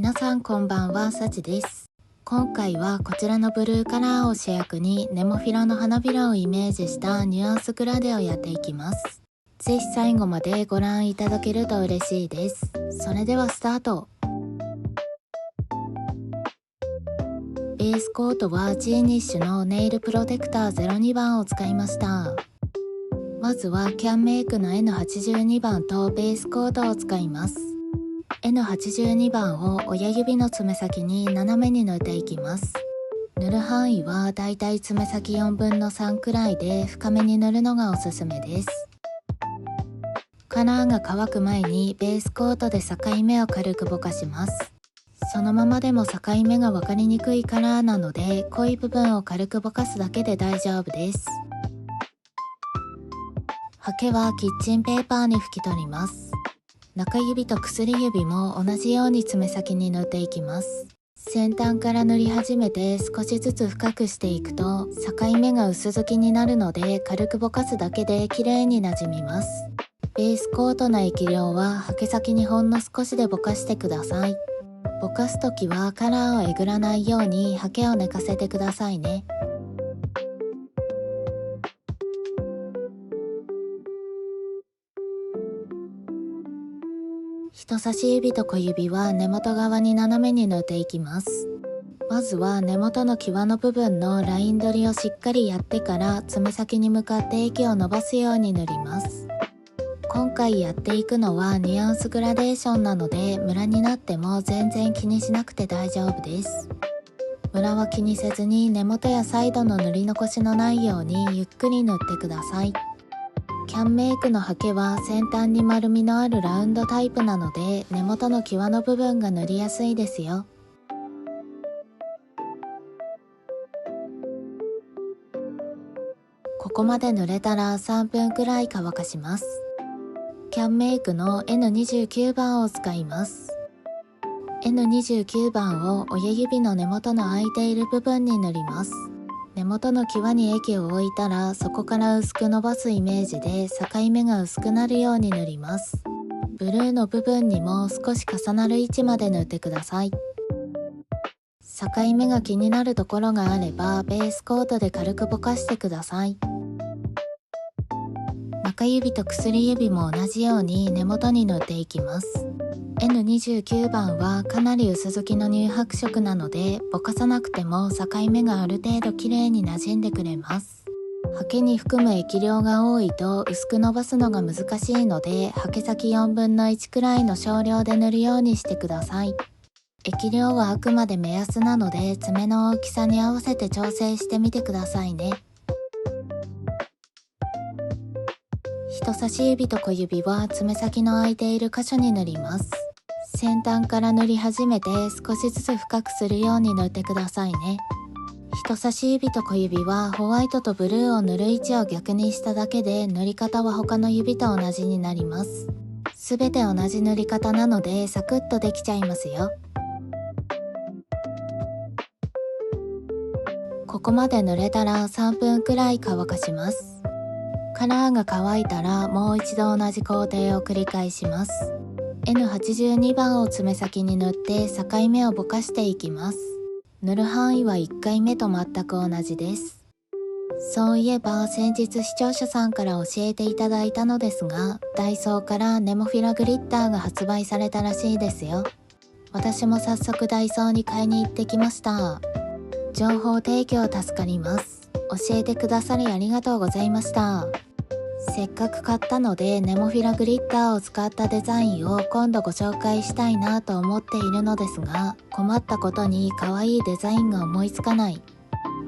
皆さんこんばんは、さちです。今回はこちらのブルーカラーを主役にネモフィラの花びらをイメージしたニュアンスグラデをやっていきます。ぜひ最後までご覧いただけると嬉しいです。それではスタート。ベースコートはジーニッシュのネイルプロテクター02番を使いました。まずはキャンメイクの N82 番とベースコートを使います。N82 番を親指の爪先に斜めに塗っていきます。塗る範囲はだいたい爪先4分の3くらいで深めに塗るのがおすすめです。カラーが乾く前にベースコートで境目を軽くぼかします。そのままでも境目が分かりにくいカラーなので濃い部分を軽くぼかすだけで大丈夫です。ハケはキッチンペーパーに拭き取ります。中指と薬指も同じように爪先に塗っていきます。先端から塗り始めて少しずつ深くしていくと境目が薄付きになるので軽くぼかすだけで綺麗になじみます。ベースコートの液量はハケ先にほんの少しでぼかしてください。ぼかすときはカラーをえぐらないようにハケを寝かせてくださいね。人差し指と小指は根元側に斜めに塗っていきます。まずは根元の際の部分のライン取りをしっかりやってから爪先に向かって液を伸ばすように塗ります。今回やっていくのはニュアンスグラデーションなのでムラになっても全然気にしなくて大丈夫です。ムラは気にせずに根元やサイドの塗り残しのないようにゆっくり塗ってください。キャンメイクのハケは先端に丸みのあるラウンドタイプなので根元の際の部分が塗りやすいですよ。ここまで塗れたら3分くらい乾かします。キャンメイクの N29 番を使います。N29 番を親指の根元の空いている部分に塗ります。根元の際に液を置いたらそこから薄く伸ばすイメージで境目が薄くなるように塗ります。ブルーの部分にも少し重なる位置まで塗ってください。境目が気になるところがあればベースコートで軽くぼかしてください。中指と薬指も同じように根元に塗っていきます。N29 番はかなり薄付きの乳白色なのでぼかさなくても境目がある程度綺麗に馴染んでくれます。ハケに含む液量が多いと薄く伸ばすのが難しいのでハケ先4分の1くらいの少量で塗るようにしてください。液量はあくまで目安なので爪の大きさに合わせて調整してみてくださいね。人差し指と小指は爪先の空いている箇所に塗ります。先端から塗り始めて少しずつ深くするように塗ってくださいね。人差し指と小指はホワイトとブルーを塗る位置を逆にしただけで塗り方は他の指と同じになります。すべて同じ塗り方なのでサクッとできちゃいますよ。ここまで塗れたら3分くらい乾かします。カラーが乾いたらもう一度同じ工程を繰り返します。N82 番を爪先に塗って境目をぼかしていきます。塗る範囲は1回目と全く同じです。そういえば先日視聴者さんから教えていただいたのですが、ダイソーからネモフィラグリッターが発売されたらしいですよ。私も早速ダイソーに買いに行ってきました。情報提供助かります。教えてくださりありがとうございました。せっかく買ったのでネモフィラグリッターを使ったデザインを今度ご紹介したいなと思っているのですが、困ったことに可愛いデザインが思いつかない。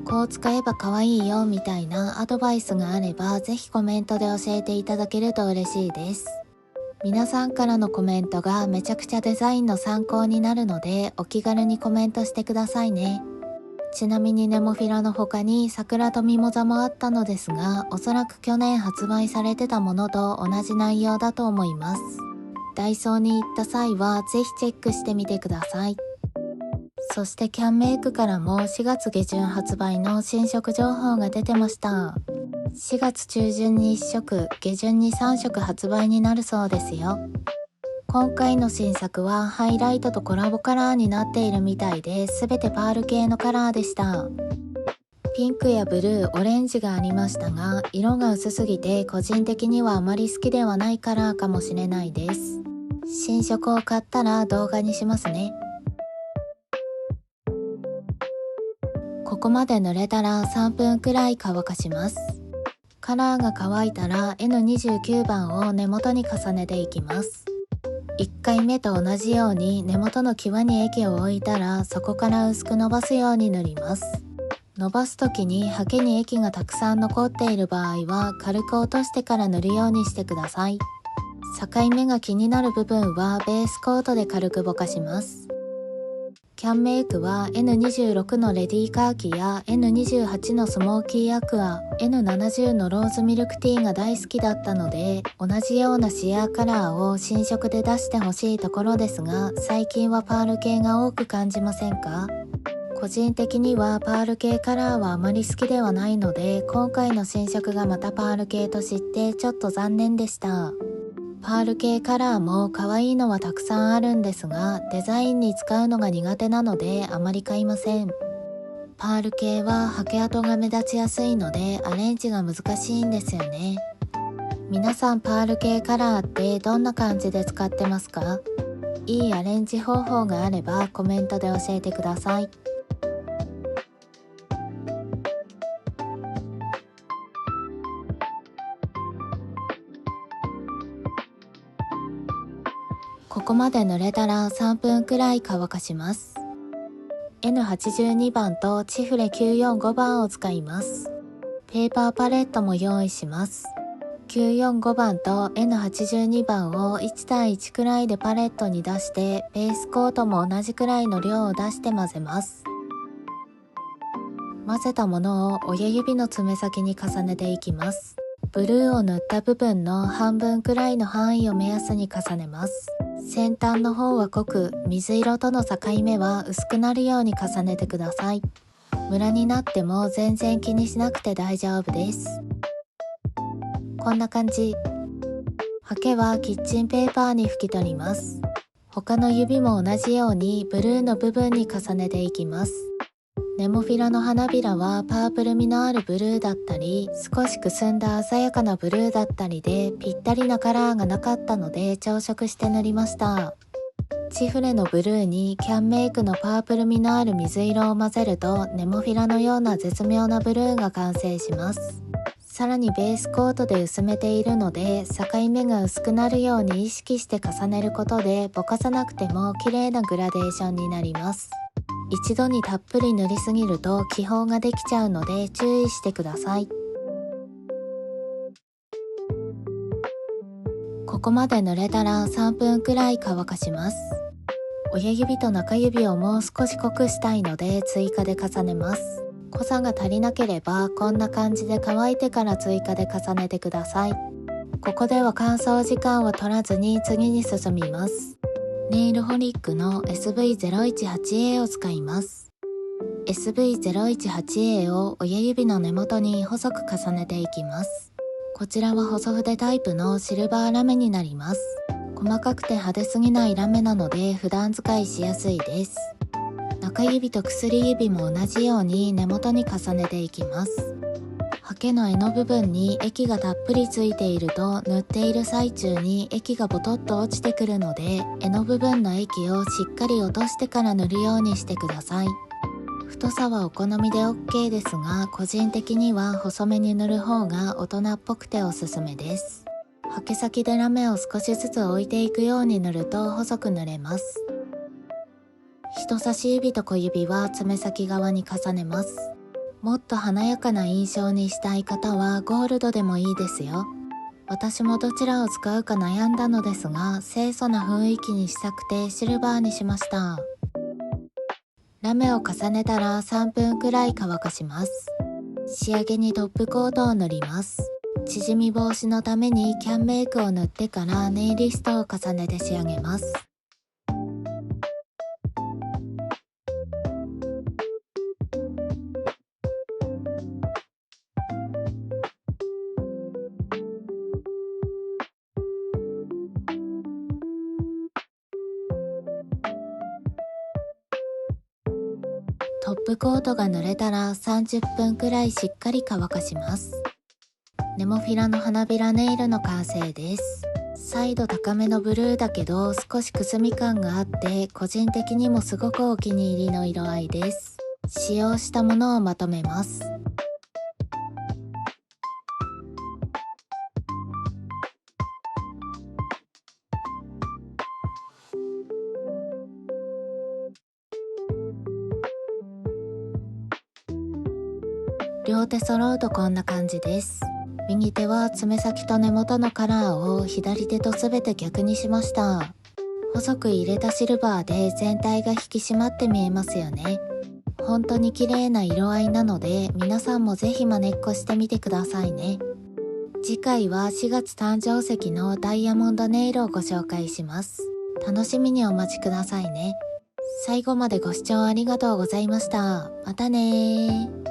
こう使えば可愛いよみたいなアドバイスがあればぜひコメントで教えていただけると嬉しいです。皆さんからのコメントがめちゃくちゃデザインの参考になるのでお気軽にコメントしてくださいね。ちなみにネモフィラの他に桜とミモザもあったのですが、おそらく去年発売されてたものと同じ内容だと思います。ダイソーに行った際はぜひチェックしてみてください。そしてキャンメイクからも4月下旬発売の新色情報が出てました。4月中旬に1色、下旬に3色発売になるそうですよ。今回の新作はハイライトとコラボカラーになっているみたいで、全てパール系のカラーでした。ピンクやブルー、オレンジがありましたが、色が薄すぎて個人的にはあまり好きではないカラーかもしれないです。新色を買ったら動画にしますね。ここまで塗れたら3分くらい乾かします。カラーが乾いたら N29 番を根元に重ねていきます。1回目と同じように根元の際に液を置いたら、そこから薄く伸ばすように塗ります。伸ばす時にハケに液がたくさん残っている場合は軽く落としてから塗るようにしてください。境目が気になる部分はベースコートで軽くぼかします。キャンメイクは N26 のレディーカーキや N28 のスモーキーアクア、N70 のローズミルクティーが大好きだったので、同じようなシアーカラーを新色で出してほしいところですが、最近はパール系が多く感じませんか？個人的にはパール系カラーはあまり好きではないので、今回の新色がまたパール系と知ってちょっと残念でした。パール系カラーも可愛いのはたくさんあるんですが、デザインに使うのが苦手なのであまり買いません。パール系はハケ跡が目立ちやすいのでアレンジが難しいんですよね。皆さんパール系カラーってどんな感じで使ってますか？いいアレンジ方法があればコメントで教えてください。ここまで塗れたら3分くらい乾かします。N82 番とチフレ945番を使います。ペーパーパレットも用意します。945番と N82 番を1対1くらいでパレットに出して、ベースコートも同じくらいの量を出して混ぜます。混ぜたものを親指の爪先に重ねていきます。ブルーを塗った部分の半分くらいの範囲を目安に重ねます。先端の方は濃く、水色との境目は薄くなるように重ねてください。ムラになっても全然気にしなくて大丈夫です。こんな感じ。ハケはキッチンペーパーに拭き取ります。他の指も同じようにブルーの部分に重ねていきます。ネモフィラの花びらはパープル味のあるブルーだったり、少しくすんだ鮮やかなブルーだったりで、ぴったりなカラーがなかったので調色して塗りました。チフレのブルーにキャンメイクのパープル味のある水色を混ぜると、ネモフィラのような絶妙なブルーが完成します。さらにベースコートで薄めているので、境目が薄くなるように意識して重ねることで、ぼかさなくても綺麗なグラデーションになります。一度にたっぷり塗りすぎると気泡ができちゃうので注意してください。ここまで塗れたら3分くらい乾かします。親指と中指をもう少し濃くしたいので追加で重ねます。濃さが足りなければこんな感じで乾いてから追加で重ねてください。ここでは乾燥時間を取らずに次に進みます。ネイルホリックの SV018A を使います。SV018A を親指の根元に細く重ねていきます。こちらは細筆タイプのシルバーラメになります。細かくて派手すぎないラメなので普段使いしやすいです。中指と薬指も同じように根元に重ねていきます。ハケの柄の部分に液がたっぷりついていると塗っている最中に液がボトッと落ちてくるので、柄の部分の液をしっかり落としてから塗るようにしてください。太さはお好みで OK ですが、個人的には細めに塗る方が大人っぽくておすすめです。ハケ先でラメを少しずつ置いていくように塗ると細く塗れます。人差し指と小指は爪先側に重ねます。もっと華やかな印象にしたい方はゴールドでもいいですよ。私もどちらを使うか悩んだのですが、清楚な雰囲気にしたくてシルバーにしました。ラメを重ねたら3分くらい乾かします。仕上げにトップコートを塗ります。縮み防止のためにキャンメイクを塗ってからネイリストを重ねて仕上げます。トップコートが塗れたら30分くらいしっかり乾かします。ネモフィラの花びらネイルの完成です。彩度高めのブルーだけど少しくすみ感があって個人的にもすごくお気に入りの色合いです。使用したものをまとめます。両手揃うとこんな感じです。右手は爪先と根元のカラーを左手とすべて逆にしました。細く入れたシルバーで全体が引き締まって見えますよね。本当に綺麗な色合いなので皆さんもぜひ真似っこしてみてくださいね。次回は4月誕生石のダイヤモンドネイルをご紹介します。楽しみにお待ちくださいね。最後までご視聴ありがとうございました。またねー。